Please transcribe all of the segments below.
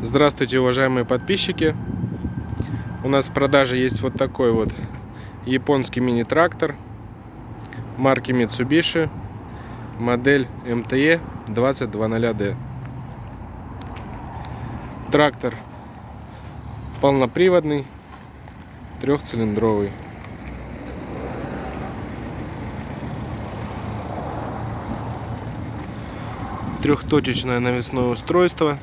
Здравствуйте, уважаемые подписчики! У нас в продаже есть вот такой вот японский мини-трактор марки Mitsubishi, модель MTE 2000D. Трактор полноприводный, трехцилиндровый. Трехточечное навесное устройство.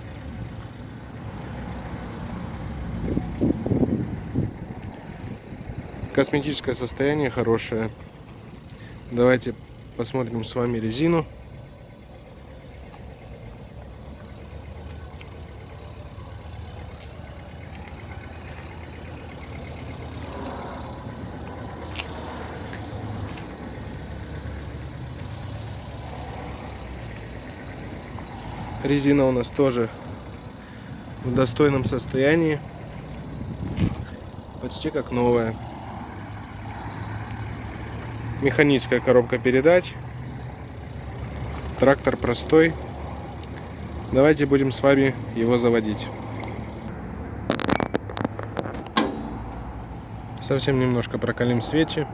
Косметическое состояние хорошее. Давайте посмотрим с вами резину. Резина у нас тоже в достойном состоянии, почти как новая. Механическая коробка передач. Трактор простой. Давайте будем с вами его заводить. Совсем немножко прокалим свечи.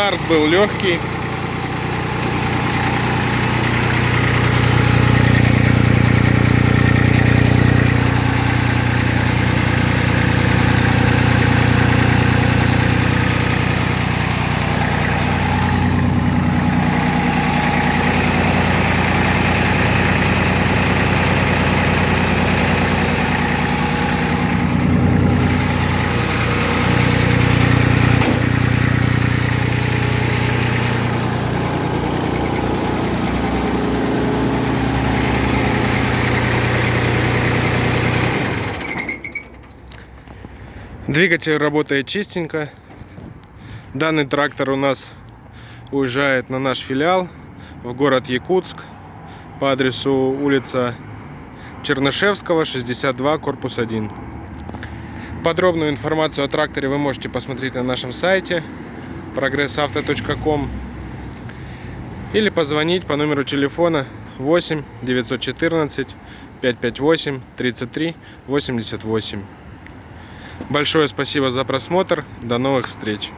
Старт был легкий. Двигатель работает чистенько. Данный трактор у нас уезжает на наш филиал в город Якутск по адресу улица Чернышевского, 62, корпус 1. Подробную информацию о тракторе вы можете посмотреть на нашем сайте progressauto.com или позвонить по номеру телефона 8 914 558 33 88. Большое спасибо за просмотр. До новых встреч!